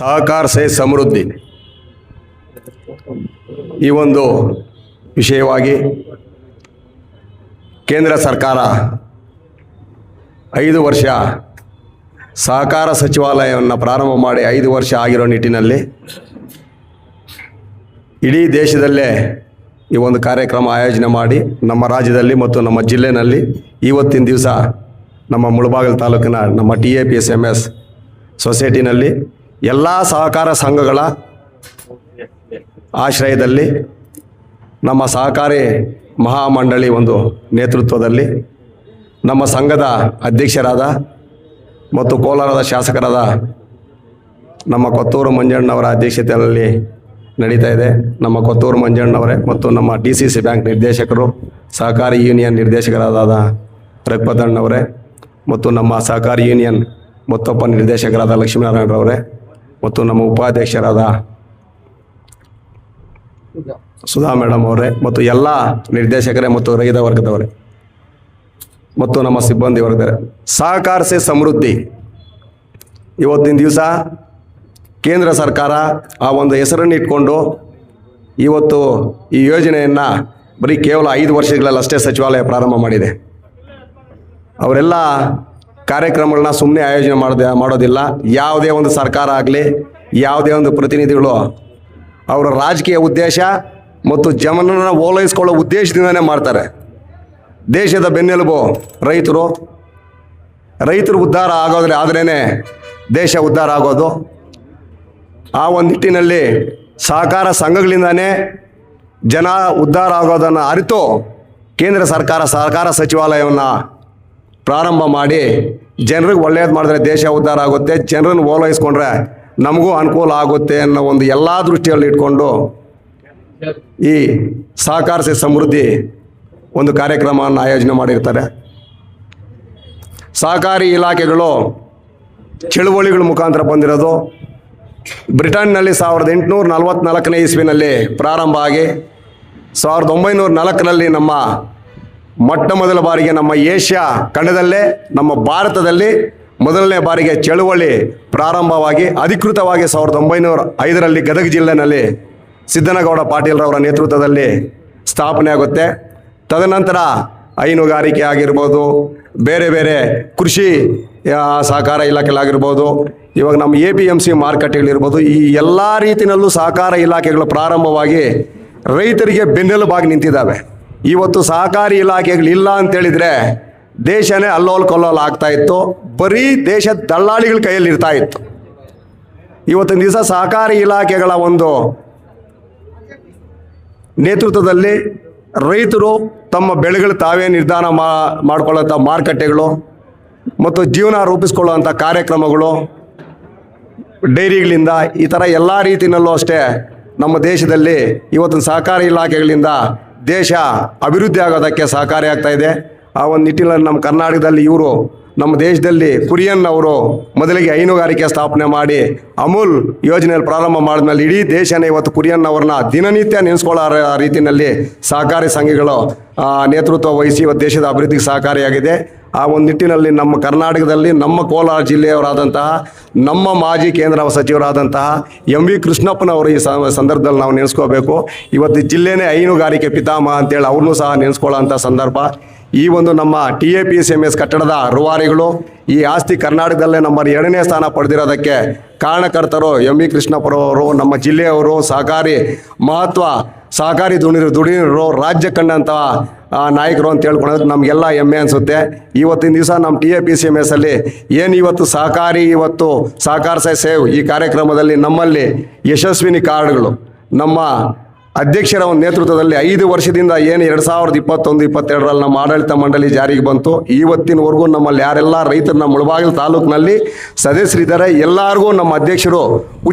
ಸಹಕಾರ ಸೇ ಸಮೃದ್ಧಿ ಈ ಒಂದು ವಿಷಯವಾಗಿ ಕೇಂದ್ರ ಸರ್ಕಾರ 5 ವರ್ಷ ಸಹಕಾರ ಸಚಿವಾಲಯವನ್ನು ಪ್ರಾರಂಭ ಮಾಡಿ 5 ವರ್ಷ ಆಗಿರೋ ನಿಟ್ಟಿನಲ್ಲಿ ಇಡೀ ದೇಶದಲ್ಲೇ ಈ ಒಂದು ಕಾರ್ಯಕ್ರಮ ಆಯೋಜನೆ ಮಾಡಿ ನಮ್ಮ ರಾಜ್ಯದಲ್ಲಿ ಮತ್ತು ನಮ್ಮ ಜಿಲ್ಲೆಯಲ್ಲಿ ಇವತ್ತಿನ ದಿವಸ ನಮ್ಮ ಮುಳಬಾಗಿಲು ತಾಲೂಕಿನ ನಮ್ಮ TAPSMS ಸೊಸೈಟಿನಲ್ಲಿ ಎಲ್ಲ ಸಹಕಾರ ಸಂಘಗಳ ಆಶ್ರಯದಲ್ಲಿ ನಮ್ಮ ಸಹಕಾರಿ ಮಹಾಮಂಡಳಿ ಒಂದು ನೇತೃತ್ವದಲ್ಲಿ ನಮ್ಮ ಸಂಘದ ಅಧ್ಯಕ್ಷರಾದ ಮತ್ತು ಕೋಲಾರದ ಶಾಸಕರಾದ ನಮ್ಮ ಕೊತ್ತೂರು ಮಂಜಣ್ಣವರ ಅಧ್ಯಕ್ಷತೆಯಲ್ಲಿ ನಡೀತಾ ಇದೆ. ನಮ್ಮ ಕೊತ್ತೂರು ಮಂಜಣ್ಣವರೇ ಮತ್ತು ನಮ್ಮ DCC ಬ್ಯಾಂಕ್ ನಿರ್ದೇಶಕರು, ಸಹಕಾರಿ ಯೂನಿಯನ್ ನಿರ್ದೇಶಕರಾದ ರಘುಪತಣ್ಣವರೇ ಮತ್ತು ನಮ್ಮ ಸಹಕಾರಿ ಯೂನಿಯನ್ ಮತ್ತೊಬ್ಬ ನಿರ್ದೇಶಕರಾದ ಲಕ್ಷ್ಮೀನಾರಾಯಣರವರೇ ಮತ್ತು ನಮ್ಮ ಉಪಾಧ್ಯಕ್ಷರಾದ ಸುಧಾ ಮೇಡಮ್ ಅವರೇ ಮತ್ತು ಎಲ್ಲ ನಿರ್ದೇಶಕರೇ ಮತ್ತು ರೈತ ವರ್ಗದವರೇ ಮತ್ತು ನಮ್ಮ ಸಿಬ್ಬಂದಿ ವರ್ಗದವರೇ, ಸಹಕಾರ ಸೇ ಸಮೃದ್ಧಿ ಇವತ್ತಿನ ದಿವಸ ಕೇಂದ್ರ ಸರ್ಕಾರ ಆ ಒಂದು ಹೆಸರನ್ನು ಇಟ್ಕೊಂಡು ಇವತ್ತು ಈ ಯೋಜನೆಯನ್ನು ಬರೀ ಕೇವಲ 5 ವರ್ಷಗಳಲ್ಲಷ್ಟೇ ಸಚಿವಾಲಯ ಪ್ರಾರಂಭ ಮಾಡಿದೆ. ಅವರೆಲ್ಲ ಕಾರ್ಯಕ್ರಮಗಳನ್ನ ಸುಮ್ಮನೆ ಆಯೋಜನೆ ಮಾಡೋದಿಲ್ಲ. ಯಾವುದೇ ಒಂದು ಸರ್ಕಾರ ಆಗಲಿ, ಯಾವುದೇ ಒಂದು ಪ್ರತಿನಿಧಿಗಳು ಅವರ ರಾಜಕೀಯ ಉದ್ದೇಶ ಮತ್ತು ಜನರನ್ನು ಓಲೈಸ್ಕೊಳ್ಳೋ ಉದ್ದೇಶದಿಂದನೇ ಮಾಡ್ತಾರೆ. ದೇಶದ ಬೆನ್ನೆಲುಬು ರೈತರು ಉದ್ಧಾರ ಆದ್ರೇ ದೇಶ ಉದ್ಧಾರ ಆಗೋದು. ಆ ಒಂದು ನಿಟ್ಟಿನಲ್ಲಿ ಸಹಕಾರ ಸಂಘಗಳಿಂದನೇ ಜನ ಉದ್ಧಾರ ಆಗೋದನ್ನು ಅರಿತು ಕೇಂದ್ರ ಸರ್ಕಾರ ಸಹಕಾರ ಸಚಿವಾಲಯವನ್ನು ಪ್ರಾರಂಭ ಮಾಡಿ ಜನರಿಗೆ ಒಳ್ಳೆಯದು ಮಾಡಿದ್ರೆ ದೇಶ ಉದ್ಧಾರ ಆಗುತ್ತೆ, ಜನರನ್ನು ಓಲೈಸ್ಕೊಂಡ್ರೆ ನಮಗೂ ಅನುಕೂಲ ಆಗುತ್ತೆ ಅನ್ನೋ ಒಂದು ಎಲ್ಲ ದೃಷ್ಟಿಯಲ್ಲಿ ಇಟ್ಕೊಂಡು ಈ ಸಹಕಾರ ಸೇ ಸಮೃದ್ಧಿ ಒಂದು ಕಾರ್ಯಕ್ರಮವನ್ನು ಆಯೋಜನೆ ಮಾಡಿರ್ತಾರೆ. ಸಹಕಾರಿ ಇಲಾಖೆಗಳು ಚಳುವಳಿಗಳ ಮುಖಾಂತರ ಬಂದಿರೋದು. ಬ್ರಿಟನ್ನಲ್ಲಿ 1844ನೇ ಇಸ್ವಿನಲ್ಲಿ ಪ್ರಾರಂಭ ಆಗಿ 1904ರಲ್ಲಿ ನಮ್ಮ ಮೊಟ್ಟ ಮೊದಲ ಬಾರಿಗೆ ನಮ್ಮ ಏಷ್ಯಾ ಖಂಡದಲ್ಲೇ ನಮ್ಮ ಭಾರತದಲ್ಲಿ ಮೊದಲನೇ ಬಾರಿಗೆ ಚಳುವಳಿ ಪ್ರಾರಂಭವಾಗಿ ಅಧಿಕೃತವಾಗಿ 1905ರಲ್ಲಿ ಗದಗ ಜಿಲ್ಲೆಯಲ್ಲಿ ಸಿದ್ದನಗೌಡ ಪಾಟೀಲ್ರವರ ನೇತೃತ್ವದಲ್ಲಿ ಸ್ಥಾಪನೆ ಆಗುತ್ತೆ. ತದನಂತರ ಹೈನುಗಾರಿಕೆ ಆಗಿರ್ಬೋದು, ಬೇರೆ ಬೇರೆ ಕೃಷಿ ಸಹಕಾರ ಇಲಾಖೆಗಳಾಗಿರ್ಬೋದು, ಇವಾಗ ನಮ್ಮ APMC ಮಾರುಕಟ್ಟೆಗಳಿರ್ಬೋದು, ಈ ಎಲ್ಲ ರೀತಿಯಲ್ಲೂ ಸಹಕಾರ ಇಲಾಖೆಗಳು ಪ್ರಾರಂಭವಾಗಿ ರೈತರಿಗೆ ಬೆನ್ನೆಲುಬಾಗಿ ನಿಂತಿದ್ದಾವೆ. ಇವತ್ತು ಸಹಕಾರಿ ಇಲಾಖೆಗಳಿಲ್ಲ ಅಂತೇಳಿದರೆ ದೇಶನೇ ಅಲ್ಲೋಲ್ ಕೊಲ್ಲೋಲ್ ಆಗ್ತಾ ಇತ್ತು, ಬರೀ ದೇಶದ ದಳ್ಳಾಳಿಗಳ ಕೈಯಲ್ಲಿ ಇರ್ತಾ ಇತ್ತು. ಇವತ್ತಿನ ದಿವಸ ಸಹಕಾರಿ ಇಲಾಖೆಗಳ ಒಂದು ನೇತೃತ್ವದಲ್ಲಿ ರೈತರು ತಮ್ಮ ಬೆಳೆಗಳು ತಾವೇ ನಿರ್ಧಾರ ಮಾಡ್ಕೊಳ್ಳೋಂಥ ಮಾರುಕಟ್ಟೆಗಳು ಮತ್ತು ಜೀವನ ರೂಪಿಸ್ಕೊಳ್ಳುವಂಥ ಕಾರ್ಯಕ್ರಮಗಳು, ಡೈರಿಗಳಿಂದ ಈ ಥರ ಎಲ್ಲ ರೀತಿಯಲ್ಲೂ ಅಷ್ಟೇ ನಮ್ಮ ದೇಶದಲ್ಲಿ ಇವತ್ತಿನ ಸಹಕಾರಿ ಇಲಾಖೆಗಳಿಂದ ದೇಶ ಅಭಿವೃದ್ಧಿ ಆಗೋದಕ್ಕೆ ಸಹಕಾರಿಯಾಗ್ತಾ ಇದೆ. ಆ ಒಂದು ನಿಟ್ಟಿನಲ್ಲಿ ನಮ್ಮ ಕರ್ನಾಟಕದಲ್ಲಿ ನಮ್ಮ ದೇಶದಲ್ಲಿ ಕುರಿಯನ್ ಅವರು ಮೊದಲಿಗೆ ಹೈನುಗಾರಿಕೆ ಸ್ಥಾಪನೆ ಮಾಡಿ ಅಮೂಲ್ ಯೋಜನೆಯಲ್ಲಿ ಪ್ರಾರಂಭ ಮಾಡಿದ್ಮೇಲೆ ಇಡೀ ದೇಶನೇ ಇವತ್ತು ಕುರಿಯನ್ ಅವ್ರನ್ನ ದಿನನಿತ್ಯ ನೆನೆಸ್ಕೊಳ್ಳೋ ರೀತಿಯಲ್ಲಿ ಸಹಕಾರಿ ಸಂಘಗಳು ನೇತೃತ್ವ ವಹಿಸಿ ಇವತ್ತು ದೇಶದ ಅಭಿವೃದ್ಧಿಗೆ ಸಹಕಾರಿಯಾಗಿದೆ. ಆ ಒಂದು ನಿಟ್ಟಿನಲ್ಲಿ ನಮ್ಮ ಕರ್ನಾಟಕದಲ್ಲಿ ನಮ್ಮ ಕೋಲಾರ ಜಿಲ್ಲೆಯವರಾದಂತಹ ನಮ್ಮ ಮಾಜಿ ಕೇಂದ್ರ ಸಚಿವರಾದಂತಹ MV ಕೃಷ್ಣಪ್ಪನವರು ಈ ಸಂದರ್ಭದಲ್ಲಿ ನಾವು ನೆನೆಸ್ಕೋಬೇಕು. ಇವತ್ತು ಜಿಲ್ಲೆನೇ ಹೈನುಗಾರಿಕೆ ಪಿತಾಮಹ ಅಂತೇಳಿ ಅವ್ರನ್ನೂ ಸಹ ನೆನೆಸ್ಕೊಳ್ಳೋ ಅಂಥ ಸಂದರ್ಭ. ಈ ಒಂದು ನಮ್ಮ TAPSMS ಕಟ್ಟಡದ ರೂವಾರಿಗಳು ಈ ಆಸ್ತಿ ಕರ್ನಾಟಕದಲ್ಲೇ ನಂಬರ್ 2ನೇ ಸ್ಥಾನ ಪಡೆದಿರೋದಕ್ಕೆ ಕಾರಣಕರ್ತರು MV ಕೃಷ್ಣಪ್ಪರವರು, ನಮ್ಮ ಜಿಲ್ಲೆಯವರು, ಸಹಕಾರಿ ದುಡಿಯರು, ರಾಜ್ಯ ಕಂಡಂಥ ನಾಯಕರು ಅಂತ ಹೇಳ್ಕೊಳ್ಳೋದು ನಮಗೆಲ್ಲ ಹೆಮ್ಮೆ ಅನಿಸುತ್ತೆ. ಇವತ್ತಿನ ದಿವಸ ನಮ್ಮ TAPSMSಲ್ಲಿ ಏನು ಇವತ್ತು ಸಹಕಾರ ಸೇ ಸೇವ್ ಈ ಕಾರ್ಯಕ್ರಮದಲ್ಲಿ ನಮ್ಮಲ್ಲಿ ಯಶಸ್ವಿನಿ ಕಾರ್ಡ್ಗಳು ನಮ್ಮ ಅಧ್ಯಕ್ಷರ ಒಂದು ನೇತೃತ್ವದಲ್ಲಿ 5 ವರ್ಷದಿಂದ ಏನು 2021-22ರಲ್ಲಿ ನಮ್ಮ ಆಡಳಿತ ಮಂಡಳಿ ಜಾರಿಗೆ ಬಂತು. ಇವತ್ತಿನವರೆಗೂ ನಮ್ಮಲ್ಲಿ ಯಾರೆಲ್ಲ ರೈತರು ನಮ್ಮ ಮುಳಬಾಗಿಲು ತಾಲೂಕಿನಲ್ಲಿ ಸದಸ್ಯರಿದ್ದಾರೆ ಎಲ್ಲರಿಗೂ ನಮ್ಮ ಅಧ್ಯಕ್ಷರು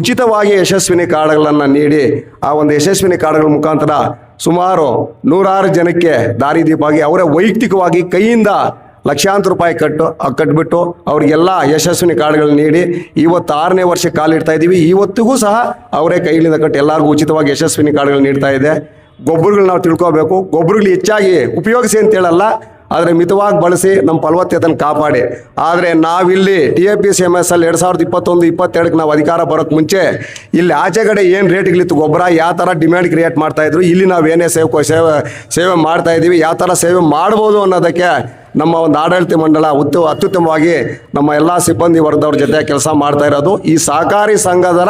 ಉಚಿತವಾಗಿ ಯಶಸ್ವಿನಿ ಕಾರ್ಡ್ಗಳನ್ನು ನೀಡಿ ಆ ಒಂದು ಯಶಸ್ವಿನಿ ಕಾರ್ಡ್ಗಳ ಮುಖಾಂತರ ಸುಮಾರು 106 ಜನಕ್ಕೆ ದಾರಿದೀಪವಾಗಿ ಅವರೇ ವೈಯಕ್ತಿಕವಾಗಿ ಕೈಯಿಂದ ಲಕ್ಷಾಂತರ ರೂಪಾಯಿ ಕಟ್ಬಿಟ್ಟು ಅವ್ರಿಗೆಲ್ಲ ಯಶಸ್ವಿನಿ ಕಾರ್ಡ್ಗಳನ್ನ ನೀಡಿ ಇವತ್ತು 6ನೇ ವರ್ಷಕ್ಕೆ ಕಾಲಿಡ್ತಾ ಇದ್ದೀವಿ. ಇವತ್ತಿಗೂ ಸಹ ಅವರೇ ಕೈಲಿಂದ ಕಟ್ಟಿ ಎಲ್ಲರಿಗೂ ಉಚಿತವಾಗಿ ಯಶಸ್ವಿನಿ ಕಾರ್ಡ್ಗಳು ನೀಡ್ತಾ ಇದೆ. ಗೊಬ್ಬರಗಳು ನಾವು ತಿಳ್ಕೋಬೇಕು, ಗೊಬ್ಬರಗಳು ಹೆಚ್ಚಾಗಿ ಉಪಯೋಗಿಸಿ ಅಂತೇಳಲ್ಲ, ಆದರೆ ಮಿತವಾಗಿ ಬಳಸಿ ನಮ್ಮ ಫಲವತ್ತತೆಯನ್ನು ಕಾಪಾಡಿ. ಆದರೆ ನಾವಿಲ್ಲಿ TAPCMS ಅಲ್ಲಿ 2021-22ಕ್ಕೆ ನಾವು ಅಧಿಕಾರ ಬರೋಕ್ಕೆ ಮುಂಚೆ ಇಲ್ಲಿ ಆಚೆಗಡೆ ಏನು ರೇಟ್ಗಳಿತ್ತು ಗೊಬ್ಬರ ಯಾವ ಥರ ಡಿಮ್ಯಾಂಡ್ ಕ್ರಿಯೇಟ್ ಮಾಡ್ತಾಯಿದ್ರು, ಇಲ್ಲಿ ನಾವು ಏನೇ ಸೇವೆ ಮಾಡ್ತಾ ಇದ್ದೀವಿ, ಯಾವ ಥರ ಸೇವೆ ಮಾಡ್ಬೋದು ಅನ್ನೋದಕ್ಕೆ ನಮ್ಮ ಒಂದು ಆಡಳಿತ ಮಂಡಳ ಅತ್ಯುತ್ತಮವಾಗಿ ನಮ್ಮ ಎಲ್ಲ ಸಿಬ್ಬಂದಿ ವರ್ಗದವ್ರ ಜೊತೆ ಕೆಲಸ ಮಾಡ್ತಾ ಇರೋದು. ಈ ಸಹಕಾರಿ ಸಂಘದ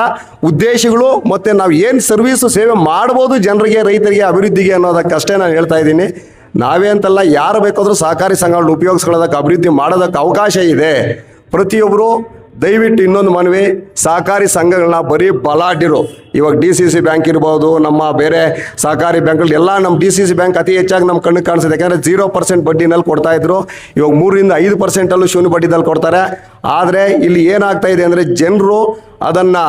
ಉದ್ದೇಶಗಳು ಮತ್ತು ನಾವು ಏನು ಸರ್ವೀಸು ಸೇವೆ ಮಾಡ್ಬೋದು ಜನರಿಗೆ, ರೈತರಿಗೆ, ಅಭಿವೃದ್ಧಿಗೆ ಅನ್ನೋದಕ್ಕಷ್ಟೇ ನಾನು ಹೇಳ್ತಾ ಇದ್ದೀನಿ. ನಾವೇ ಅಂತಲ್ಲ, ಯಾರು ಬೇಕಾದರೂ ಸಹಕಾರಿ ಸಂಘಗಳನ್ನ ಉಪಯೋಗಿಸ್ಕೊಳ್ಳೋದಕ್ಕೆ, ಅಭಿವೃದ್ಧಿ ಮಾಡೋದಕ್ಕೆ ಅವಕಾಶ ಇದೆ. ಪ್ರತಿಯೊಬ್ಬರು ದಯವಿಟ್ಟು ಇನ್ನೊಂದು ಮನವಿ, ಸಹಕಾರಿ ಸಂಘಗಳನ್ನ ಬರೀ ಬಲಾಢ್ಯರು, ಇವಾಗ DCC ಬ್ಯಾಂಕ್ ಇರ್ಬೋದು, ನಮ್ಮ ಬೇರೆ ಸಹಕಾರಿ ಬ್ಯಾಂಕ್ಗಳು ಎಲ್ಲ, ನಮ್ಮ DCC ಬ್ಯಾಂಕ್ ಅತಿ ಹೆಚ್ಚಾಗಿ ನಮ್ಮ ಕಣ್ಣಿಗೆ ಕಾಣಿಸುತ್ತೆ. ಯಾಕಂದರೆ 0% ಬಡ್ಡಿನಲ್ಲಿ ಕೊಡ್ತಾ ಇದ್ರು, ಇವಾಗ 3-5% ಶೂನ್ಯ ಬಡ್ಡಿದಲ್ಲಿ ಕೊಡ್ತಾರೆ. ಆದರೆ ಇಲ್ಲಿ ಏನಾಗ್ತಾ ಇದೆ ಅಂದರೆ ಜನರು ಅದನ್ನು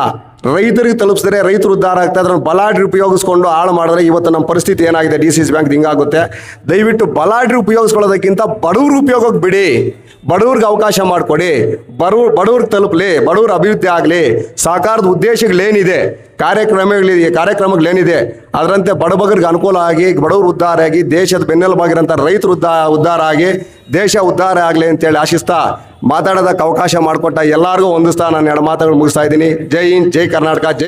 ರೈತರಿಗೆ ತಲುಪಿಸಿದ್ರೆ ರೈತರು ಉದ್ಧಾರ ಆಗ್ತಾ ಇದ್ರೆ ಬಲಾಢ್ಯರು ಉಪಯೋಗಿಸ್ಕೊಂಡು ಹಾಳು ಮಾಡಿದ್ರೆ ಇವತ್ತು ನಮ್ಮ ಪರಿಸ್ಥಿತಿ ಏನಾಗಿದೆ DCC ಬ್ಯಾಂಕ್ ಹಿಂಗಾಗುತ್ತೆ. ದಯವಿಟ್ಟು ಬಲಾಢ್ಯರು ಉಪಯೋಗಿಸ್ಕೊಳ್ಳೋದಕ್ಕಿಂತ ಬಡವರು ಉಪಯೋಗಕ್ಕೆ ಬಿಡಿ, ಬಡವ್ರಿಗೆ ಅವಕಾಶ ಮಾಡಿಕೊಡಿ, ಬಡವ್ರಿಗೆ ತಲುಪಲಿ, ಬಡವ್ರ ಅಭಿವೃದ್ಧಿ ಆಗಲಿ. ಸಹಕಾರದ ಉದ್ದೇಶಗಳೇನಿದೆ, ಕಾರ್ಯಕ್ರಮಗಳೇನಿದೆ ಅದರಂತೆ ಬಡಬಗರಿಗೆ ಅನುಕೂಲ ಆಗಿ, ಬಡವರು ಉದ್ಧಾರ ಆಗಿ, ದೇಶದ ಬೆನ್ನೆಲುಬಾಗಿರೋಂಥ ರೈತರು ಉದ್ಧಾರ ಆಗಿ, ದೇಶ ಉದ್ಧಾರ ಆಗಲಿ ಅಂತೇಳಿ ಆಶಿಸ್ತಾ ಮಾತಾಡೋದಕ್ಕೆ ಅವಕಾಶ ಮಾಡಿಕೊಟ್ಟ ಎಲ್ಲರಿಗೂ ಹೊಂದಿಸ್ತಾ ನಾನು 2 ಮಾತುಗಳು ಮುಗಿಸ್ತಾ ಇದ್ದೀನಿ. ಜೈ ಹಿಂದ್, ಜೈ ಕರ್ನಾಟಕ, ಜೈ